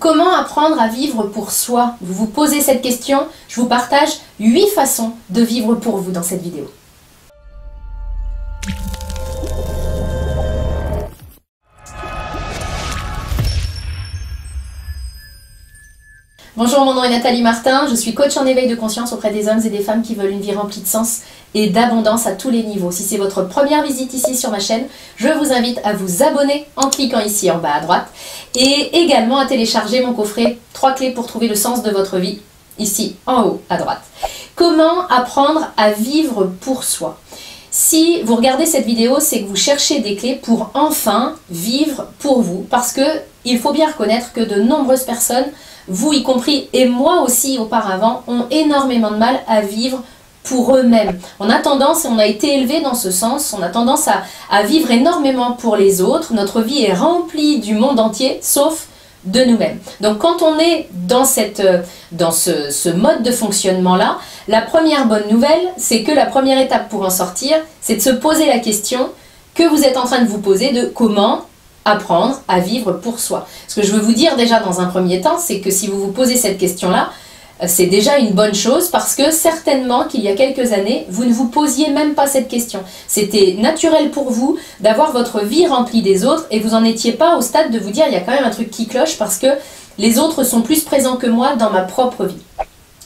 Comment apprendre à vivre pour soi? Vous vous posez cette question, je vous partage 8 façons de vivre pour vous dans cette vidéo. Bonjour, mon nom est Nathalie Martin, je suis coach en éveil de conscience auprès des hommes et des femmes qui veulent une vie remplie de sens et d'abondance à tous les niveaux. Si c'est votre première visite ici sur ma chaîne, je vous invite à vous abonner en cliquant ici en bas à droite et également à télécharger mon coffret 3 clés pour trouver le sens de votre vie, ici en haut à droite. Comment apprendre à vivre pour soi? Si vous regardez cette vidéo, c'est que vous cherchez des clés pour enfin vivre pour vous, parce que il faut bien reconnaître que de nombreuses personnes, vous y compris et moi aussi auparavant, ont énormément de mal à vivre pour eux-mêmes. On a tendance, et on a été élevé dans ce sens, on a tendance à vivre énormément pour les autres. Notre vie est remplie du monde entier, sauf de nous-mêmes. Donc quand on est dans ce mode de fonctionnement-là, la première bonne nouvelle, c'est que la première étape pour en sortir, c'est de se poser la question que vous êtes en train de vous poser de comment apprendre à vivre pour soi. Ce que je veux vous dire déjà dans un premier temps, c'est que si vous vous posez cette question-là, c'est déjà une bonne chose parce que certainement qu'il y a quelques années, vous ne vous posiez même pas cette question. C'était naturel pour vous d'avoir votre vie remplie des autres et vous n'en étiez pas au stade de vous dire il y a quand même un truc qui cloche parce que les autres sont plus présents que moi dans ma propre vie.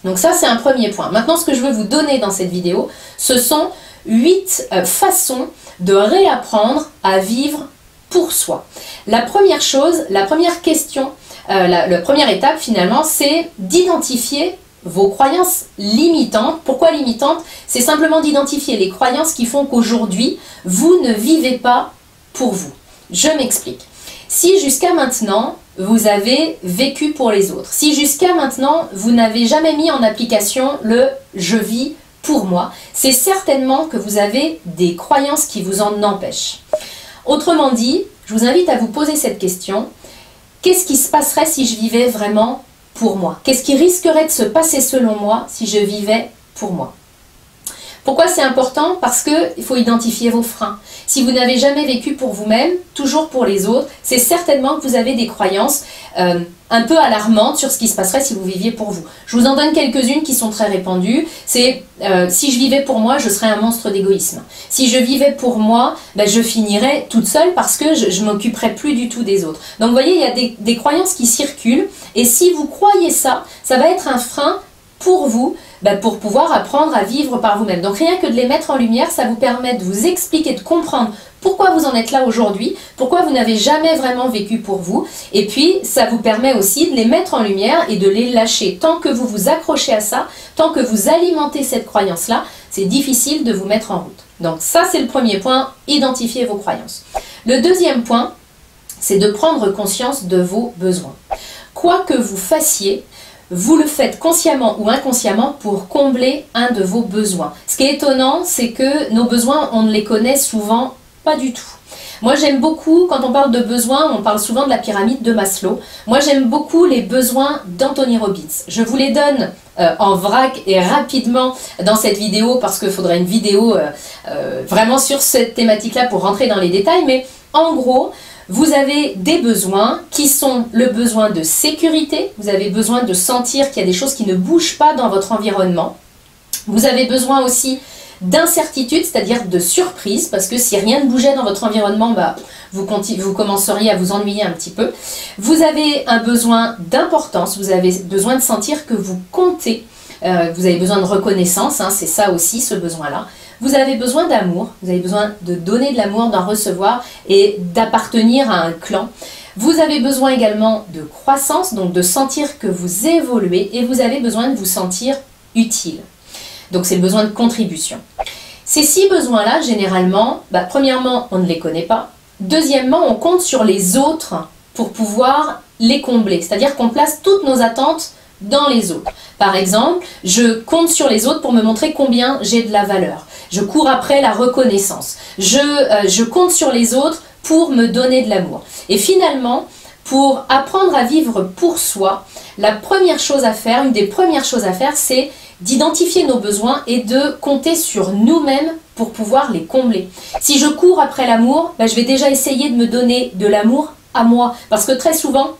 Donc ça, c'est un premier point. Maintenant, ce que je veux vous donner dans cette vidéo, ce sont 8 façons de réapprendre à vivre pour soi. La première chose, la première question, la première étape finalement, c'est d'identifier vos croyances limitantes. Pourquoi limitantes? C'est simplement d'identifier les croyances qui font qu'aujourd'hui, vous ne vivez pas pour vous. Je m'explique. Si jusqu'à maintenant, vous avez vécu pour les autres, si jusqu'à maintenant, vous n'avez jamais mis en application le « je vis pour moi », c'est certainement que vous avez des croyances qui vous en empêchent. Autrement dit, je vous invite à vous poser cette question. Qu'est-ce qui se passerait si je vivais vraiment pour moi? Qu'est-ce qui risquerait de se passer selon moi si je vivais pour moi? Pourquoi c'est important? Parce qu'il faut identifier vos freins. Si vous n'avez jamais vécu pour vous-même, toujours pour les autres, c'est certainement que vous avez des croyances un peu alarmantes sur ce qui se passerait si vous viviez pour vous. Je vous en donne quelques-unes qui sont très répandues. C'est si je vivais pour moi, je serais un monstre d'égoïsme. Si je vivais pour moi, ben, je finirais toute seule parce que je ne m'occuperais plus du tout des autres. Donc vous voyez, il y a des croyances qui circulent et si vous croyez ça, ça va être un frein pour vous, pour pouvoir apprendre à vivre par vous-même. Donc rien que de les mettre en lumière, ça vous permet de vous expliquer, de comprendre pourquoi vous en êtes là aujourd'hui, pourquoi vous n'avez jamais vraiment vécu pour vous, et puis ça vous permet aussi de les mettre en lumière et de les lâcher. Tant que vous vous accrochez à ça, tant que vous alimentez cette croyance-là, c'est difficile de vous mettre en route. Donc ça c'est le premier point, identifier vos croyances. Le deuxième point, c'est de prendre conscience de vos besoins. Quoi que vous fassiez, vous le faites consciemment ou inconsciemment pour combler un de vos besoins. Ce qui est étonnant, c'est que nos besoins, on ne les connaît souvent pas du tout. Moi, j'aime beaucoup, quand on parle de besoins, on parle souvent de la pyramide de Maslow. Moi, j'aime beaucoup les besoins d'Anthony Robbins. Je vous les donne en vrac et rapidement dans cette vidéo parce qu'il faudrait une vidéo vraiment sur cette thématique-là pour rentrer dans les détails. Mais en gros, vous avez des besoins qui sont le besoin de sécurité. Vous avez besoin de sentir qu'il y a des choses qui ne bougent pas dans votre environnement. Vous avez besoin aussi d'incertitude, c'est-à-dire de surprise, parce que si rien ne bougeait dans votre environnement, vous commenceriez à vous ennuyer un petit peu. Vous avez un besoin d'importance, vous avez besoin de sentir que vous comptez, vous avez besoin de reconnaissance, c'est ça aussi ce besoin-là. Vous avez besoin d'amour, vous avez besoin de donner de l'amour, d'en recevoir et d'appartenir à un clan. Vous avez besoin également de croissance, donc de sentir que vous évoluez et vous avez besoin de vous sentir utile. Donc c'est le besoin de contribution. Ces 6 besoins-là, généralement, premièrement, on ne les connaît pas. Deuxièmement, on compte sur les autres pour pouvoir les combler. C'est-à-dire qu'on place toutes nos attentes dans les autres. Par exemple, je compte sur les autres pour me montrer combien j'ai de la valeur. Je cours après la reconnaissance. Je compte sur les autres pour me donner de l'amour. Et finalement, pour apprendre à vivre pour soi, la première chose à faire, une des premières choses à faire, c'est d'identifier nos besoins et de compter sur nous-mêmes pour pouvoir les combler. Si je cours après l'amour, je vais déjà essayer de me donner de l'amour à moi. Parce que très souvent,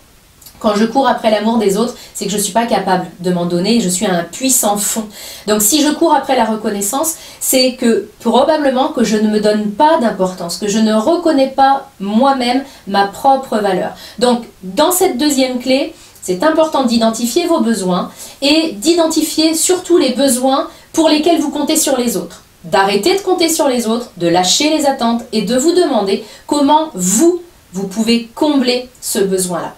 Quand je cours après l'amour des autres, c'est que je ne suis pas capable de m'en donner et je suis à un puits sans fond. Donc si je cours après la reconnaissance, c'est que probablement que je ne me donne pas d'importance, que je ne reconnais pas moi-même ma propre valeur. Donc dans cette deuxième clé, c'est important d'identifier vos besoins et d'identifier surtout les besoins pour lesquels vous comptez sur les autres. D'arrêter de compter sur les autres, de lâcher les attentes et de vous demander comment vous pouvez combler ce besoin-là.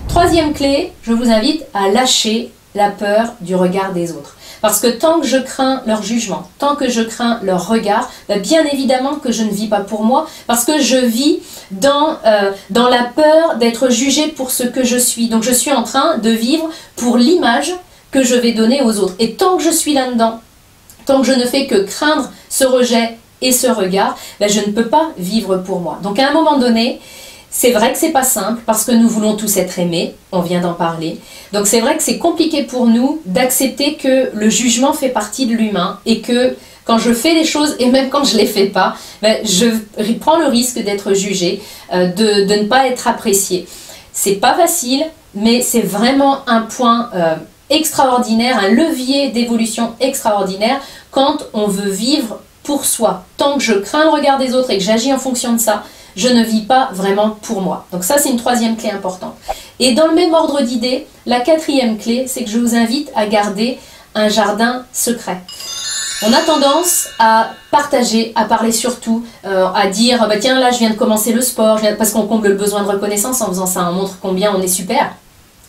Troisième clé, je vous invite à lâcher la peur du regard des autres. Parce que tant que je crains leur jugement, tant que je crains leur regard, bien évidemment que je ne vis pas pour moi, parce que je vis dans la peur d'être jugée pour ce que je suis. Donc je suis en train de vivre pour l'image que je vais donner aux autres. Et tant que je suis là-dedans, tant que je ne fais que craindre ce rejet et ce regard, je ne peux pas vivre pour moi. Donc à un moment donné, c'est vrai que c'est pas simple parce que nous voulons tous être aimés, on vient d'en parler. Donc c'est vrai que c'est compliqué pour nous d'accepter que le jugement fait partie de l'humain et que quand je fais des choses et même quand je les fais pas, je prends le risque d'être jugée, de ne pas être appréciée. C'est pas facile, mais c'est vraiment un point extraordinaire, un levier d'évolution extraordinaire quand on veut vivre pour soi. Tant que je crains le regard des autres et que j'agis en fonction de ça, je ne vis pas vraiment pour moi. Donc ça, c'est une troisième clé importante. Et dans le même ordre d'idée, la quatrième clé, c'est que je vous invite à garder un jardin secret. On a tendance à partager, à parler surtout, à dire « tiens, là, je viens de commencer le sport », parce qu'on comble le besoin de reconnaissance en faisant ça, on montre combien on est super.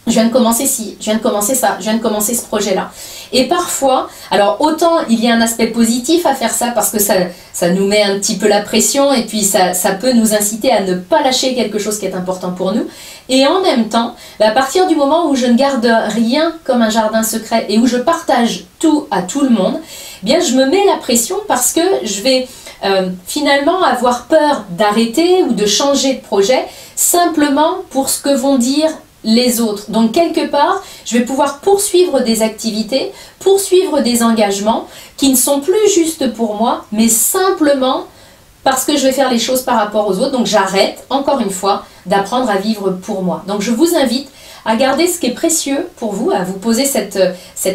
Je viens de commencer ci, je viens de commencer ça, je viens de commencer ce projet-là. Et parfois, alors autant il y a un aspect positif à faire ça parce que ça nous met un petit peu la pression et puis ça peut nous inciter à ne pas lâcher quelque chose qui est important pour nous. Et en même temps, à partir du moment où je ne garde rien comme un jardin secret et où je partage tout à tout le monde, bien je me mets la pression parce que je vais finalement avoir peur d'arrêter ou de changer de projet simplement pour ce que vont dire les autres. Donc quelque part, je vais pouvoir poursuivre des activités, poursuivre des engagements qui ne sont plus justes pour moi, mais simplement parce que je vais faire les choses par rapport aux autres. Donc j'arrête, encore une fois, d'apprendre à vivre pour moi. Donc je vous invite à garder ce qui est précieux pour vous, à vous poser cette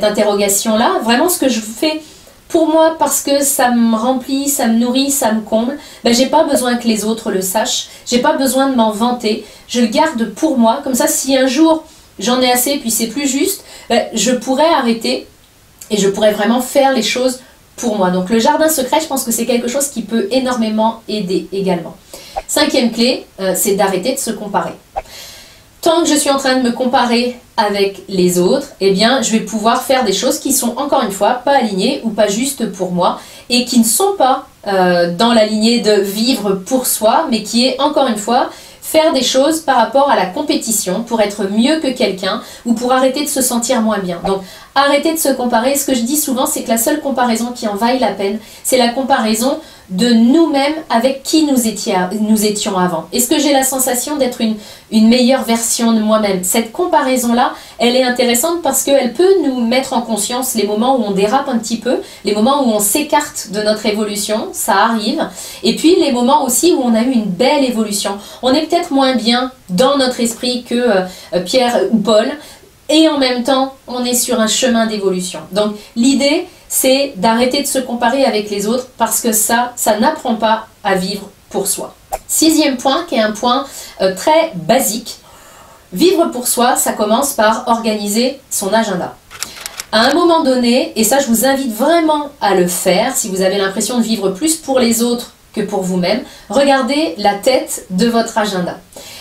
interrogation-là. Vraiment ce que je fais pour moi parce que ça me remplit, ça me nourrit, ça me comble, j'ai pas besoin que les autres le sachent, j'ai pas besoin de m'en vanter, je le garde pour moi, comme ça si un jour j'en ai assez puis c'est plus juste, je pourrais arrêter et je pourrais vraiment faire les choses pour moi. Donc le jardin secret, je pense que c'est quelque chose qui peut énormément aider également. Cinquième clé, c'est d'arrêter de se comparer. Tant que je suis en train de me comparer avec les autres, eh bien, je vais pouvoir faire des choses qui sont, encore une fois, pas alignées ou pas justes pour moi et qui ne sont pas dans la lignée de vivre pour soi, mais qui est, encore une fois, faire des choses par rapport à la compétition pour être mieux que quelqu'un ou pour arrêter de se sentir moins bien. Donc, arrêter de se comparer. Ce que je dis souvent, c'est que la seule comparaison qui en vaille la peine, c'est la comparaison de nous-mêmes avec qui nous étions avant. Est-ce que j'ai la sensation d'être une meilleure version de moi-même? Cette comparaison-là, elle est intéressante parce qu'elle peut nous mettre en conscience les moments où on dérape un petit peu, les moments où on s'écarte de notre évolution, ça arrive, et puis les moments aussi où on a eu une belle évolution. On est peut-être moins bien dans notre esprit que Pierre ou Paul, et en même temps, on est sur un chemin d'évolution. Donc l'idée, c'est d'arrêter de se comparer avec les autres parce que ça n'apprend pas à vivre pour soi. Sixième point, qui est un point très basique. Vivre pour soi, ça commence par organiser son agenda. À un moment donné, et ça je vous invite vraiment à le faire, si vous avez l'impression de vivre plus pour les autres que pour vous-même, regardez la tête de votre agenda.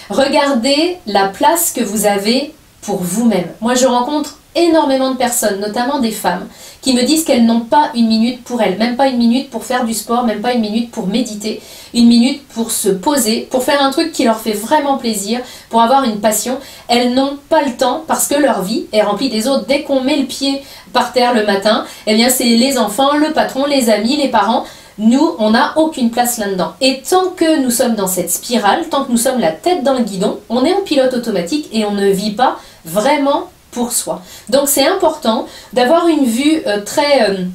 Regardez la place que vous avez pour vous-même. Moi, je rencontre énormément de personnes, notamment des femmes, qui me disent qu'elles n'ont pas une minute pour elles, même pas une minute pour faire du sport, même pas une minute pour méditer, une minute pour se poser, pour faire un truc qui leur fait vraiment plaisir, pour avoir une passion. Elles n'ont pas le temps parce que leur vie est remplie des autres. Dès qu'on met le pied par terre le matin, eh bien c'est les enfants, le patron, les amis, les parents. Nous, on n'a aucune place là-dedans. Et tant que nous sommes dans cette spirale, tant que nous sommes la tête dans le guidon, on est en pilote automatique et on ne vit pas vraiment pour soi. Donc c'est important d'avoir une vue très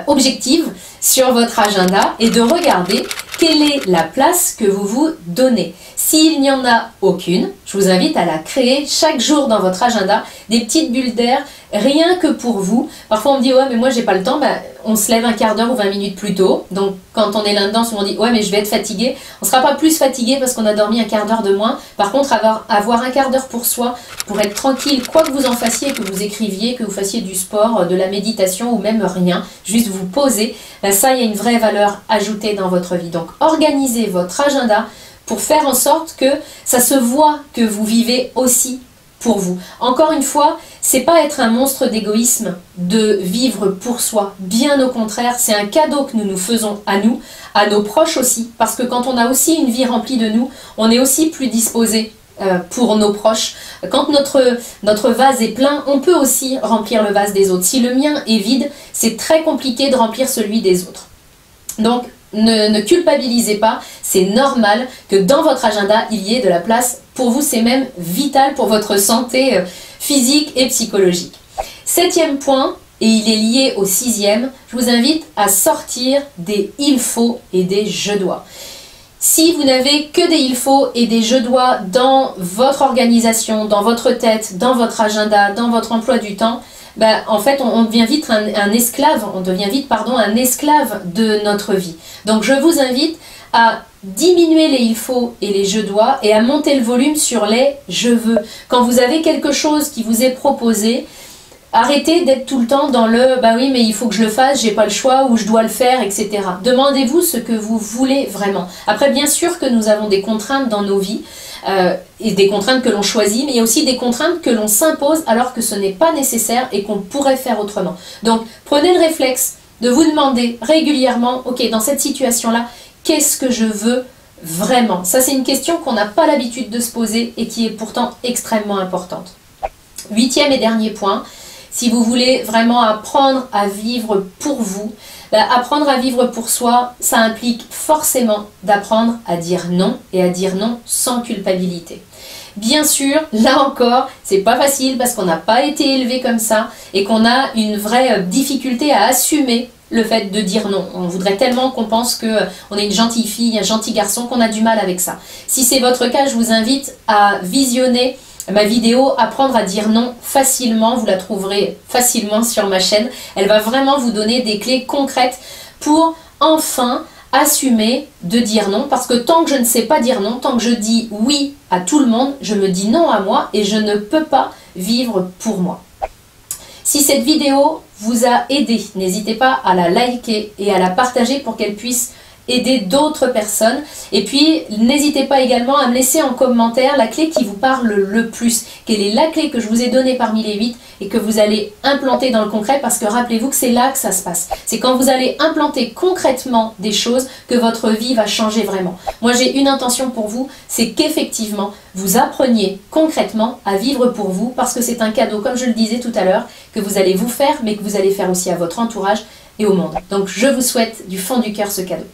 objective sur votre agenda et de regarder quelle est la place que vous vous donnez. S'il n'y en a aucune, je vous invite à la créer chaque jour dans votre agenda, des petites bulles d'air, rien que pour vous. Parfois on me dit ouais mais moi j'ai pas le temps, on se lève un quart d'heure ou 20 minutes plus tôt. Donc quand on est là-dedans, souvent on dit ouais mais je vais être fatigué. On ne sera pas plus fatigué parce qu'on a dormi un quart d'heure de moins. Par contre avoir un quart d'heure pour soi, pour être tranquille, quoi que vous en fassiez, que vous écriviez, que vous fassiez du sport, de la méditation ou même rien, juste vous poser, ça il y a une vraie valeur ajoutée dans votre vie. Donc organisez votre agenda pour faire en sorte que ça se voit que vous vivez aussi pour vous. Encore une fois, c'est pas être un monstre d'égoïsme de vivre pour soi. Bien au contraire, c'est un cadeau que nous nous faisons à nous, à nos proches aussi. Parce que quand on a aussi une vie remplie de nous, on est aussi plus disposé pour nos proches. Quand notre vase est plein, on peut aussi remplir le vase des autres. Si le mien est vide, c'est très compliqué de remplir celui des autres. Donc, ne culpabilisez pas, c'est normal que dans votre agenda, il y ait de la place pour vous, c'est même vital pour votre santé physique et psychologique. 7e point, et il est lié au 6e, je vous invite à sortir des il faut et des je dois. Si vous n'avez que des il faut et des je dois dans votre organisation, dans votre tête, dans votre agenda, dans votre emploi du temps, en fait, on devient vite un esclave de notre vie. Donc, je vous invite à diminuer les il faut et les je dois et à monter le volume sur les je veux. Quand vous avez quelque chose qui vous est proposé, arrêtez d'être tout le temps dans le bah oui mais il faut que je le fasse, j'ai pas le choix ou je dois le faire, etc. Demandez-vous ce que vous voulez vraiment. Après, bien sûr que nous avons des contraintes dans nos vies et des contraintes que l'on choisit, mais il y a aussi des contraintes que l'on s'impose alors que ce n'est pas nécessaire et qu'on pourrait faire autrement. Donc prenez le réflexe de vous demander régulièrement, ok, dans cette situation-là, qu'est-ce que je veux vraiment? Ça, c'est une question qu'on n'a pas l'habitude de se poser et qui est pourtant extrêmement importante. 8e et dernier point, si vous voulez vraiment apprendre à vivre pour vous, apprendre à vivre pour soi, ça implique forcément d'apprendre à dire non et à dire non sans culpabilité. Bien sûr, là encore, c'est pas facile parce qu'on n'a pas été élevé comme ça et qu'on a une vraie difficulté à assumer le fait de dire non. On voudrait tellement qu'on pense qu'on est une gentille fille, un gentil garçon, qu'on a du mal avec ça. Si c'est votre cas, je vous invite à visionner ma vidéo Apprendre à dire non facilement. Vous la trouverez facilement sur ma chaîne. Elle va vraiment vous donner des clés concrètes pour enfin assumer de dire non, parce que tant que je ne sais pas dire non, tant que je dis oui à tout le monde, je me dis non à moi et je ne peux pas vivre pour moi. Si cette vidéo vous a aidé, n'hésitez pas à la liker et à la partager pour qu'elle puisse aider d'autres personnes. Et puis, n'hésitez pas également à me laisser en commentaire la clé qui vous parle le plus. Quelle est la clé que je vous ai donnée parmi les 8 et que vous allez implanter dans le concret, parce que rappelez-vous que c'est là que ça se passe. C'est quand vous allez implanter concrètement des choses que votre vie va changer vraiment. Moi, j'ai une intention pour vous, c'est qu'effectivement, vous appreniez concrètement à vivre pour vous, parce que c'est un cadeau, comme je le disais tout à l'heure, que vous allez vous faire, mais que vous allez faire aussi à votre entourage et au monde. Donc, je vous souhaite du fond du cœur ce cadeau.